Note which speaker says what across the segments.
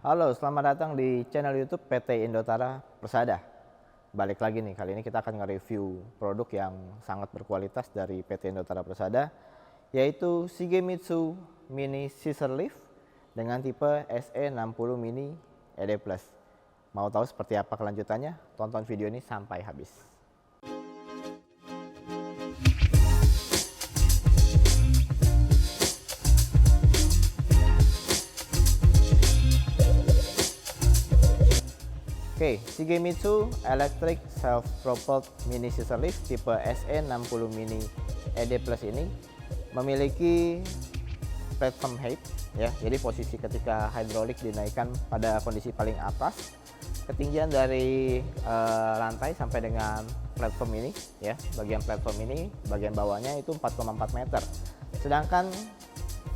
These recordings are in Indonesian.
Speaker 1: Halo, selamat datang di channel YouTube PT Indotara Persada. Balik lagi nih, kali ini kita akan nge-review produk yang sangat berkualitas dari PT Indotara Persada, yaitu Shigemitsu Mini Scissor Lift dengan tipe SE60 Mini ED+. Mau tahu seperti apa kelanjutannya? Tonton video ini sampai habis. Oke, Shigemitsu Electric Self-Propelled Mini Scissor Lift tipe SE60 Mini ED Plus ini memiliki platform height ya. Jadi posisi ketika hidrolik dinaikkan pada kondisi paling atas, ketinggian dari lantai sampai dengan platform ini ya. Bagian platform ini, bagian bawahnya itu 4,4 meter. Sedangkan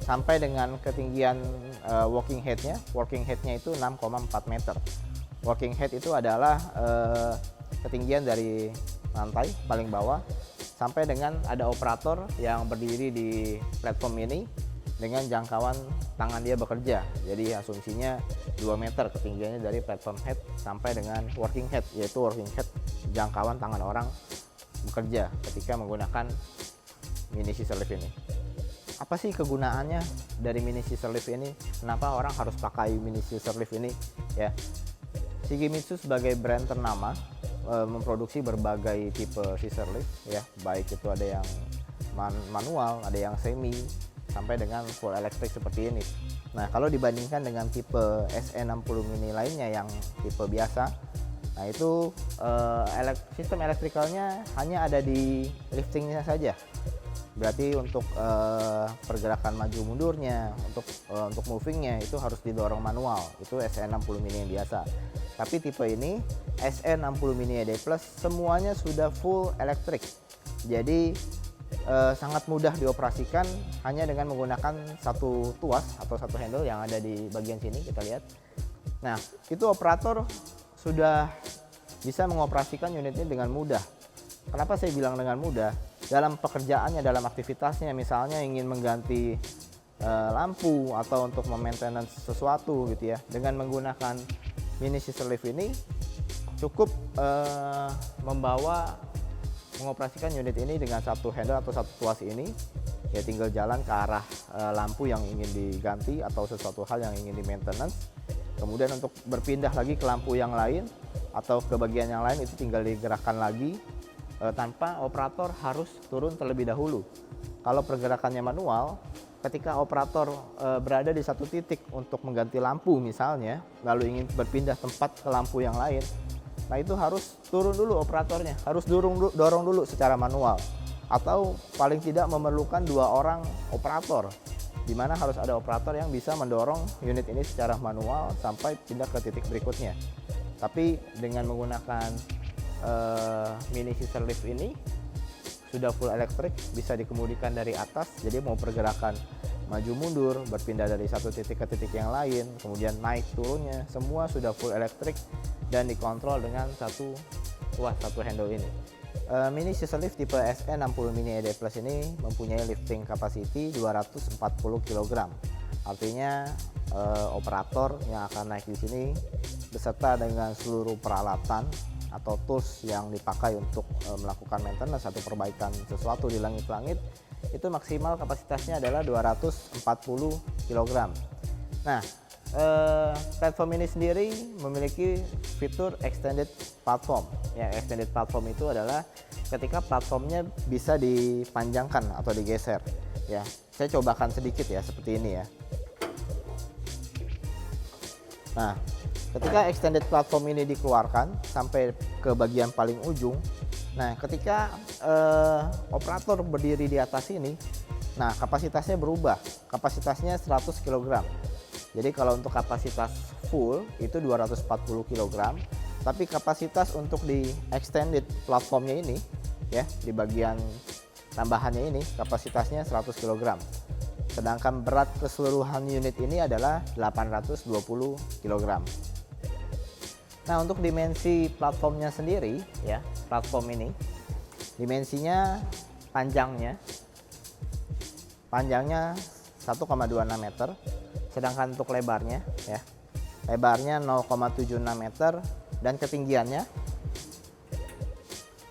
Speaker 1: sampai dengan ketinggian working head-nya itu 6,4 meter. Working head itu adalah ketinggian dari lantai paling bawah sampai dengan ada operator yang berdiri di platform ini dengan jangkauan tangan dia bekerja. Jadi asumsinya 2 meter ketinggiannya dari platform head sampai dengan working head, yaitu working head jangkauan tangan orang bekerja ketika menggunakan mini scissor lift ini. Apa sih kegunaannya dari mini scissor lift ini? Kenapa orang harus pakai mini scissor lift ini ya? Shigemitsu sebagai brand ternama memproduksi berbagai tipe scissor lift ya, baik itu ada yang manual, ada yang semi, sampai dengan full electric seperti ini. Nah, kalau dibandingkan dengan tipe SE60 Mini lainnya yang tipe biasa, nah itu sistem elektrikalnya hanya ada di liftingnya saja. Berarti untuk pergerakan maju mundurnya, untuk movingnya itu harus didorong manual. Itu SE60 Mini yang biasa. Tapi tipe ini SE60 Mini ED Plus semuanya sudah full elektrik. Jadi sangat mudah dioperasikan hanya dengan menggunakan satu tuas atau satu handle yang ada di bagian sini, kita lihat. Nah, itu operator sudah bisa mengoperasikan unit ini dengan mudah. Kenapa saya bilang dengan mudah? Dalam pekerjaannya, dalam aktivitasnya, misalnya ingin mengganti lampu atau untuk memaintenance sesuatu gitu ya, dengan menggunakan mini scissor lift ini cukup mengoperasikan unit ini dengan satu handle atau satu tuas ini, ya tinggal jalan ke arah lampu yang ingin diganti atau sesuatu hal yang ingin di maintenance. Kemudian untuk berpindah lagi ke lampu yang lain atau ke bagian yang lain itu tinggal digerakkan lagi tanpa operator harus turun terlebih dahulu. Kalau pergerakannya manual, ketika operator berada di satu titik untuk mengganti lampu misalnya, lalu ingin berpindah tempat ke lampu yang lain, nah itu harus turun dulu operatornya, harus dorong dulu secara manual, atau paling tidak memerlukan 2 orang operator, di mana harus ada operator yang bisa mendorong unit ini secara manual sampai pindah ke titik berikutnya. Tapi dengan menggunakan mini scissor lift ini sudah full elektrik, bisa dikemudikan dari atas, jadi mau pergerakan maju mundur, berpindah dari satu titik ke titik yang lain, kemudian naik turunnya, semua sudah full elektrik dan dikontrol dengan satu handle ini. Mini scissor lift tipe SE60 Mini ED Plus ini mempunyai lifting capacity 240 kg. Artinya operator yang akan naik di sini beserta dengan seluruh peralatan atau tools yang dipakai untuk melakukan maintenance atau perbaikan sesuatu di langit-langit, itu maksimal kapasitasnya adalah 240 kg. Nah, platform ini sendiri memiliki fitur extended platform. Ya, extended platform itu adalah ketika platformnya bisa dipanjangkan atau digeser. Ya, saya cobakan sedikit ya, seperti ini ya. Nah, ketika extended platform ini dikeluarkan sampai ke bagian paling ujung, nah ketika operator berdiri di atas ini, nah kapasitasnya berubah, kapasitasnya 100 kg. Jadi kalau untuk kapasitas full itu 240 kg, tapi kapasitas untuk di extended platformnya ini ya, di bagian tambahannya ini kapasitasnya 100 kg. Sedangkan berat keseluruhan unit ini adalah 820 kg. Nah, untuk dimensi platformnya sendiri ya, platform ini dimensinya panjangnya 1,26 meter, sedangkan untuk lebarnya ya lebarnya 0,76 meter, dan ketinggiannya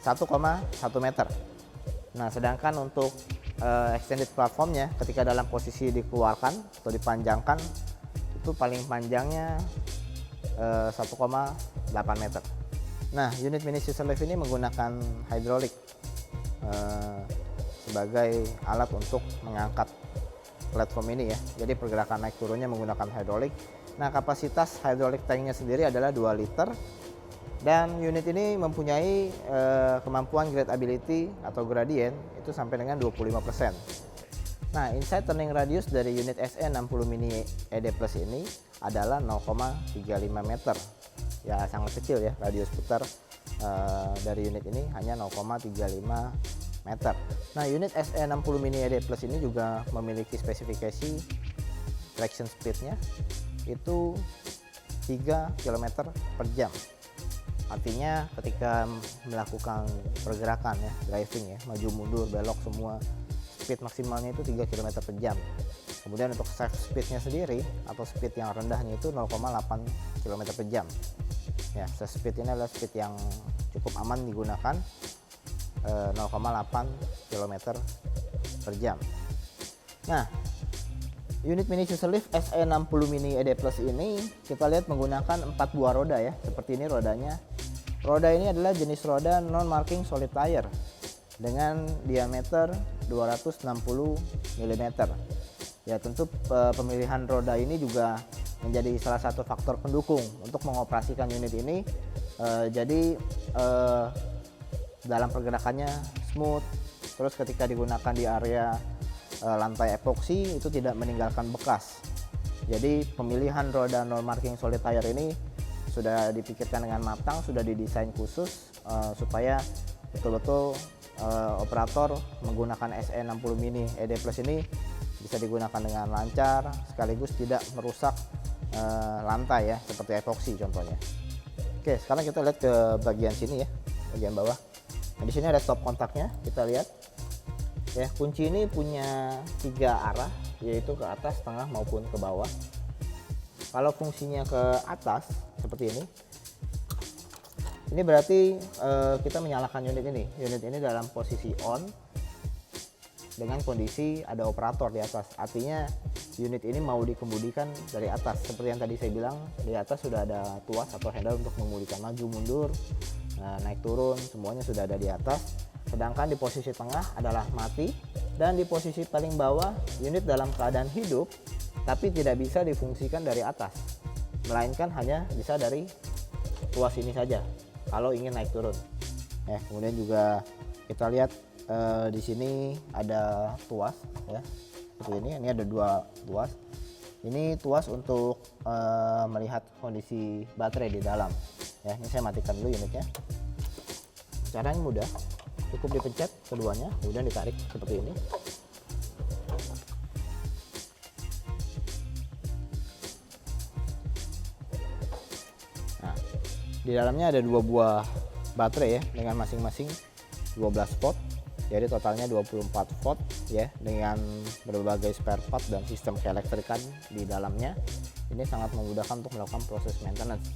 Speaker 1: 1,1 meter. Nah, sedangkan untuk extended platformnya ketika dalam posisi dikeluarkan atau dipanjangkan itu paling panjangnya 1,8 meter. Nah, unit mini scissor lift ini menggunakan hidrolik sebagai alat untuk mengangkat platform ini ya. Jadi pergerakan naik turunnya menggunakan hidrolik. Nah, kapasitas hidrolik tanknya sendiri adalah 2 liter. Dan unit ini mempunyai kemampuan gradability atau gradient itu sampai dengan 25%. Nah, inside turning radius dari unit SE60 Mini ED Plus ini adalah 0,35 meter. Ya, sangat kecil ya, radius putar dari unit ini hanya 0,35 meter. Nah, unit SE60 Mini ED Plus ini juga memiliki spesifikasi traction speednya itu 3 km per jam. Artinya ketika melakukan pergerakan ya, driving ya, maju mundur, belok, semua speed maksimalnya itu 3 km per jam. Kemudian untuk safe speednya sendiri atau speed yang rendahnya itu 0,8 km per jam. Ya, safe speed ini adalah speed yang cukup aman digunakan, 0,8 km per jam. Nah, unit mini scissor lift SE60 Mini ED Plus ini kita lihat menggunakan 4 buah roda ya, seperti ini rodanya. Roda ini adalah jenis roda non marking solid tire dengan diameter 260 mm. Ya, tentu pemilihan roda ini juga menjadi salah satu faktor pendukung untuk mengoperasikan unit ini. Jadi dalam pergerakannya smooth, terus ketika digunakan di area lantai epoksi itu tidak meninggalkan bekas. Jadi pemilihan roda non marking solid tire ini sudah dipikirkan dengan matang, sudah didesain khusus supaya betul-betul operator menggunakan SE60 Mini ED Plus ini bisa digunakan dengan lancar sekaligus tidak merusak lantai ya, seperti epoksi contohnya. Oke, sekarang kita lihat ke bagian sini ya, bagian bawah. Nah, di sini ada stop kontaknya, kita lihat ya. Kunci ini punya 3 arah, yaitu ke atas, tengah maupun ke bawah. Kalau fungsinya ke atas seperti ini berarti kita menyalakan unit ini. Unit ini dalam posisi on dengan kondisi ada operator di atas. Artinya unit ini mau dikemudikan dari atas. Seperti yang tadi saya bilang, di atas sudah ada tuas atau handle untuk mengemudikan maju mundur, naik turun, semuanya sudah ada di atas. Sedangkan di posisi tengah adalah mati, dan di posisi paling bawah unit dalam keadaan hidup tapi tidak bisa difungsikan dari atas, melainkan hanya bisa dari tuas ini saja kalau ingin naik turun. Kemudian juga kita lihat di sini ada tuas ya, seperti ini. Ini ada 2 tuas. Ini tuas untuk melihat kondisi baterai di dalam. Ya, ini saya matikan dulu unitnya. Caranya mudah, cukup dipencet keduanya, kemudian ditarik seperti ini. Nah, di dalamnya ada 2 buah baterai ya, dengan masing-masing 12 volt. Jadi totalnya 24 volt ya, dengan berbagai spare part dan sistem keelektrikan di dalamnya. Ini sangat memudahkan untuk melakukan proses maintenance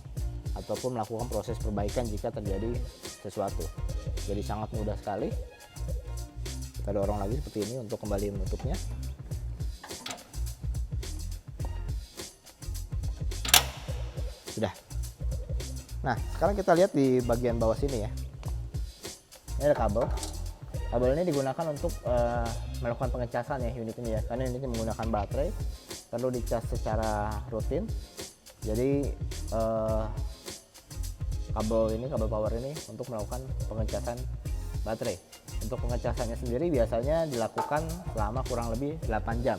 Speaker 1: ataupun melakukan proses perbaikan jika terjadi sesuatu. Jadi sangat mudah sekali. Kita dorong lagi seperti ini untuk kembali menutupnya. Sudah. Nah, sekarang kita lihat di bagian bawah sini ya. Ini ada kabel. Kabel ini digunakan untuk melakukan pengecasan ya unit ini ya, karena unit ini menggunakan baterai, perlu dicas secara rutin. Jadi kabel power ini untuk melakukan pengecasan baterai. Untuk pengecasannya sendiri biasanya dilakukan selama kurang lebih 8 jam.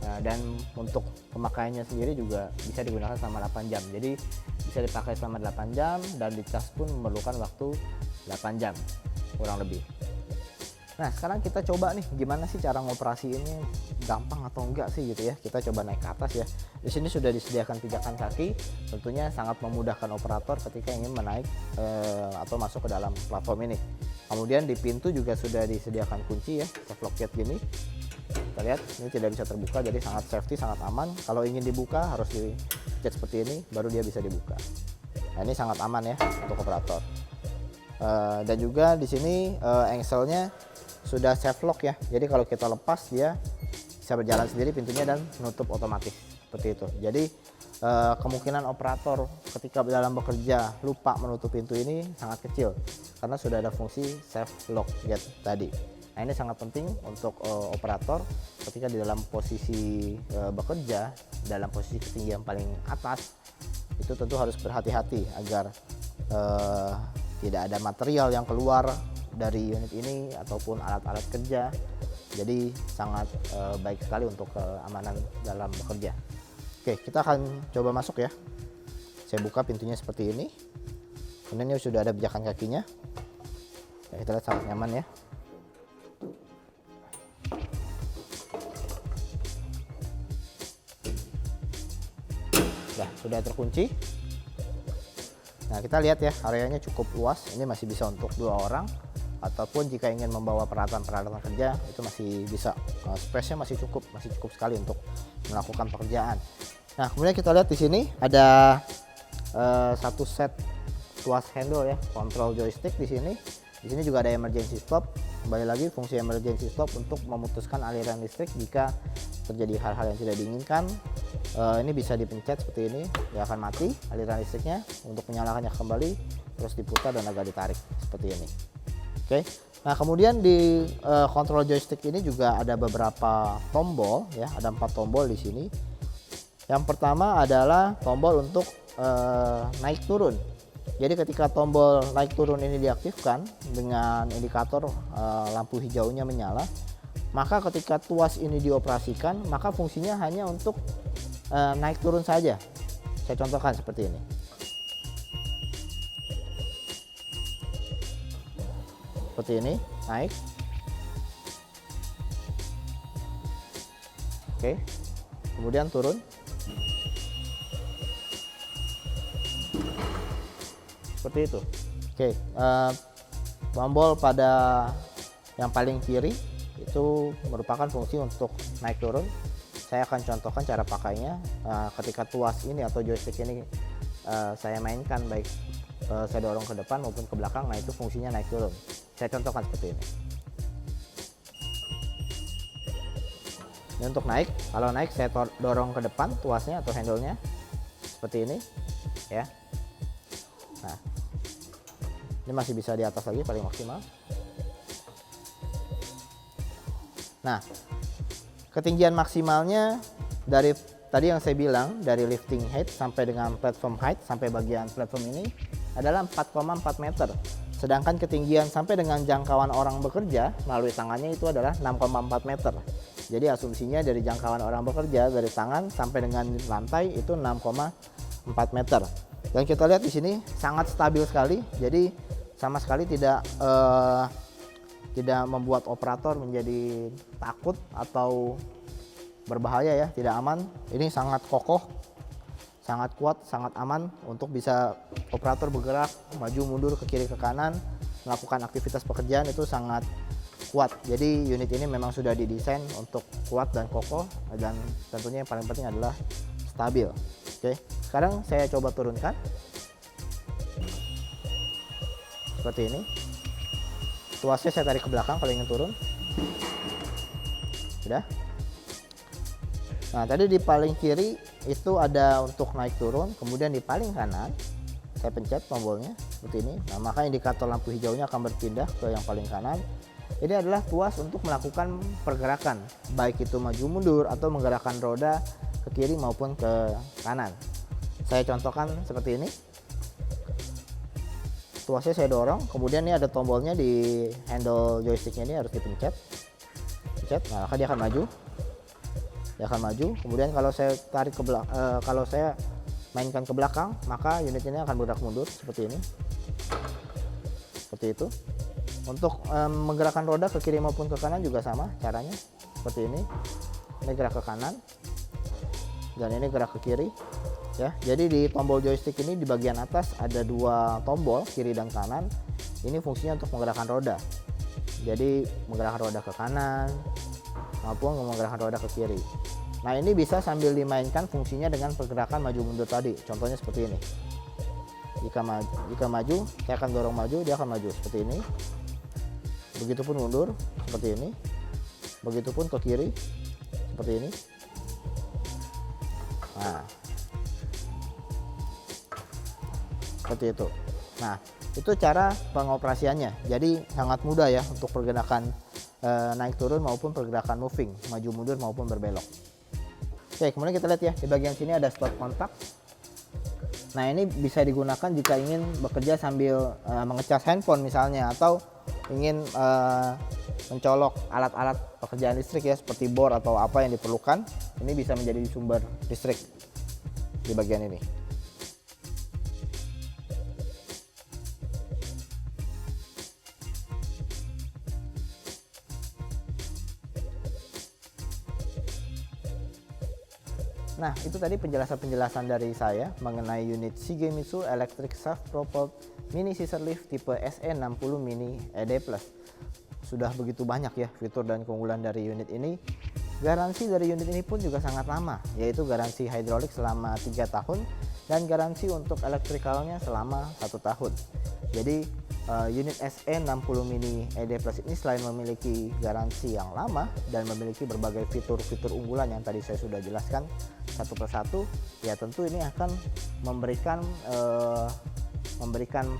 Speaker 1: Nah, dan untuk pemakaiannya sendiri juga bisa digunakan selama 8 jam. Jadi bisa dipakai selama 8 jam dan dicas pun memerlukan waktu 8 jam kurang lebih. Nah, sekarang kita coba nih gimana sih cara ngoperasi ini, gampang atau enggak sih gitu ya. Kita coba naik ke atas ya. Di sini sudah disediakan pijakan kaki, tentunya sangat memudahkan operator ketika ingin menaik atau masuk ke dalam platform ini. Kemudian di pintu juga sudah disediakan kunci ya, lock gate gini. Kita lihat ini tidak bisa terbuka, jadi sangat safety, sangat aman. Kalau ingin dibuka harus pencet seperti ini baru dia bisa dibuka. Nah, ini sangat aman ya untuk operator. Dan juga di sini engselnya sudah safe lock ya. Jadi kalau kita lepas dia bisa berjalan sendiri pintunya dan menutup otomatis seperti itu. Jadi kemungkinan operator ketika dalam bekerja lupa menutup pintu ini sangat kecil karena sudah ada fungsi safe lock gate tadi. Nah, ini sangat penting untuk operator ketika di dalam posisi bekerja dalam posisi ketinggian paling atas, itu tentu harus berhati-hati agar tidak ada material yang keluar dari unit ini ataupun alat-alat kerja. Jadi sangat baik sekali untuk keamanan dalam bekerja. Oke, kita akan coba masuk ya. Saya buka pintunya seperti ini. Kemudian ini sudah ada pijakan kakinya. Ya, kita lihat sangat nyaman ya. Nah, sudah terkunci. Nah, kita lihat ya, areanya cukup luas. Ini masih bisa untuk 2 orang, ataupun jika ingin membawa peralatan-peralatan kerja itu masih bisa. Space-nya masih cukup sekali untuk melakukan pekerjaan. Nah, kemudian kita lihat di sini ada satu set tuas handle ya, control joystick di sini. Di sini juga ada emergency stop. Kembali lagi fungsi emergency stop untuk memutuskan aliran listrik jika terjadi hal-hal yang tidak diinginkan. Ini bisa dipencet seperti ini, dia akan mati aliran listriknya. Untuk menyalakannya kembali terus diputar dan agak ditarik seperti ini. Oke. Nah, kemudian di control joystick ini juga ada beberapa tombol ya, ada 4 tombol di sini. Yang pertama adalah tombol untuk naik turun. Jadi ketika tombol naik turun ini diaktifkan dengan indikator lampu hijaunya menyala, maka ketika tuas ini dioperasikan, maka fungsinya hanya untuk naik turun saja. Saya contohkan seperti ini. Seperti ini, naik. Oke. Kemudian turun. Seperti itu. Oke, tombol pada yang paling kiri itu merupakan fungsi untuk naik turun. Saya akan contohkan cara pakainya. Ketika tuas ini atau joystick ini saya mainkan, baik saya dorong ke depan maupun ke belakang, nah itu fungsinya naik turun. Saya contohkan seperti ini. Ini untuk naik. Kalau naik saya dorong ke depan tuasnya atau handle-nya seperti ini ya. Nah, ini masih bisa di atas lagi paling maksimal. Nah, ketinggian maksimalnya dari tadi yang saya bilang, dari lifting height sampai dengan platform height, sampai bagian platform ini adalah 4,4 meter. Sedangkan ketinggian sampai dengan jangkauan orang bekerja melalui tangannya itu adalah 6,4 meter. Jadi asumsinya dari jangkauan orang bekerja dari tangan sampai dengan lantai itu 6,4 meter. Dan kita lihat di sini sangat stabil sekali. Jadi sama sekali tidak membuat operator menjadi takut atau berbahaya ya, tidak aman. Ini sangat kokoh, sangat kuat, sangat aman untuk bisa operator bergerak maju mundur ke kiri ke kanan, melakukan aktivitas pekerjaan itu sangat kuat. Jadi unit ini memang sudah didesain untuk kuat dan kokoh, dan tentunya yang paling penting adalah stabil. Oke, sekarang saya coba turunkan seperti ini. Tuasnya saya tarik ke belakang kalau ingin turun. Sudah. Nah, tadi di paling kiri itu ada untuk naik turun, kemudian di paling kanan saya pencet tombolnya seperti ini. Nah, maka indikator lampu hijaunya akan berpindah ke yang paling kanan. Ini adalah tuas untuk melakukan pergerakan, baik itu maju mundur atau menggerakkan roda ke kiri maupun ke kanan. Saya contohkan seperti ini. Tuasnya saya dorong, kemudian ini ada tombolnya di handle joysticknya, ini harus dipencet. Pencet, nah maka dia akan maju. Dia akan maju. Kemudian kalau saya tarik ke belakang, kalau saya mainkan ke belakang, maka unit ini akan bergerak mundur seperti ini. Seperti itu. Untuk menggerakkan roda ke kiri maupun ke kanan juga sama caranya, seperti ini. Ini gerak ke kanan dan ini gerak ke kiri ya. Jadi di tombol joystick ini di bagian atas ada 2 tombol kiri dan kanan. Ini fungsinya untuk menggerakkan roda. Jadi menggerakkan roda ke kanan maupun menggerakkan roda ke kiri. Nah, ini bisa sambil dimainkan fungsinya dengan pergerakan maju mundur tadi. Contohnya seperti ini. Jika maju, saya akan dorong maju, dia akan maju seperti ini. Begitupun mundur seperti ini. Begitupun ke kiri seperti ini. Nah, seperti itu. Nah, itu cara pengoperasiannya. Jadi sangat mudah ya untuk pergerakan naik turun maupun pergerakan moving, maju mundur maupun berbelok. Oke, kemudian kita lihat ya, di bagian sini ada stop kontak. Nah, ini bisa digunakan jika ingin bekerja sambil mengecas handphone misalnya, atau ingin mencolok alat-alat pekerjaan listrik ya, seperti bor atau apa yang diperlukan. Ini bisa menjadi sumber listrik di bagian ini. Nah, itu tadi penjelasan-penjelasan dari saya mengenai unit Shigemitsu Electric Self-Propelled Mini Scissor Lift tipe SE60 Mini ED+. Sudah begitu banyak ya fitur dan keunggulan dari unit ini. Garansi dari unit ini pun juga sangat lama, yaitu garansi hidrolik selama 3 tahun dan garansi untuk elektrikalnya selama 1 tahun. Jadi unit SE60 Mini ED Plus ini selain memiliki garansi yang lama dan memiliki berbagai fitur-fitur unggulan yang tadi saya sudah jelaskan satu persatu, ya tentu ini akan memberikan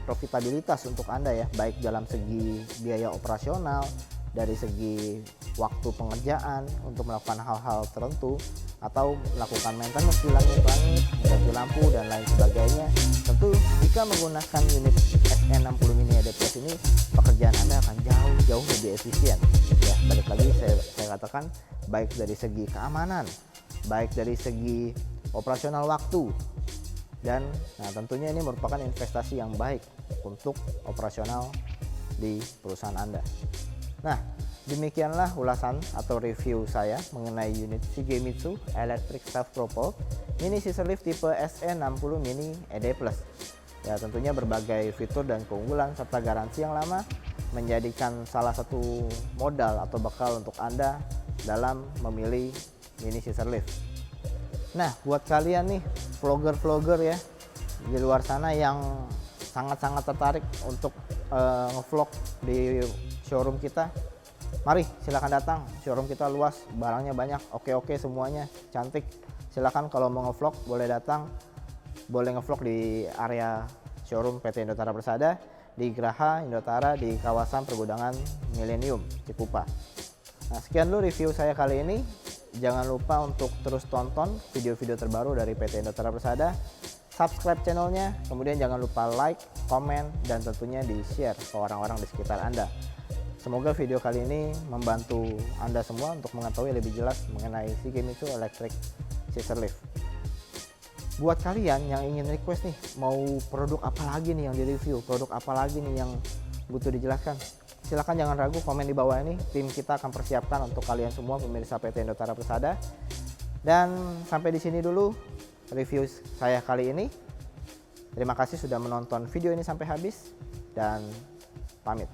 Speaker 1: profitabilitas untuk Anda ya, baik dalam segi biaya operasional, dari segi waktu pengerjaan untuk melakukan hal-hal tertentu, atau melakukan maintenance di langit-langit, ganti lampu dan lain sebagainya. Tentu jika menggunakan unit SE60 Mini ED Plus ini, pekerjaan Anda akan jauh lebih efisien. Ya, balik lagi saya katakan, baik dari segi keamanan, baik dari segi operasional waktu, dan tentunya ini merupakan investasi yang baik untuk operasional di perusahaan Anda. Nah, demikianlah ulasan atau review saya mengenai unit Shigemitsu Electric Self-Propelled Mini Scissor Lift tipe SE60 Mini ED Plus. Ya, tentunya berbagai fitur dan keunggulan serta garansi yang lama menjadikan salah satu modal atau bekal untuk Anda dalam memilih Mini Scissor Lift. Nah, buat kalian nih vlogger-vlogger ya di luar sana yang sangat-sangat tertarik untuk ngevlog di showroom kita, mari silakan datang. Showroom kita luas, barangnya banyak, oke semuanya, cantik. Silakan kalau mau ngevlog boleh datang, boleh ngevlog di area showroom PT Indotara Persada di Geraha Indotara di kawasan Pergudangan Millennium Cikupa. Nah, sekian dulu review saya kali ini. Jangan lupa untuk terus tonton video-video terbaru dari PT Indotara Persada, subscribe channelnya, kemudian jangan lupa like, komen, dan tentunya di-share ke orang-orang di sekitar Anda. Semoga video kali ini membantu Anda semua untuk mengetahui lebih jelas mengenai Shigemitsu Electric Scissor Lift. Buat kalian yang ingin request nih, mau produk apa lagi nih yang direview, produk apa lagi nih yang butuh dijelaskan, silakan jangan ragu komen di bawah ini. Tim kita akan persiapkan untuk kalian semua pemirsa PT Indotara Persada. Dan sampai di sini dulu review saya kali ini. Terima kasih sudah menonton video ini sampai habis dan pamit.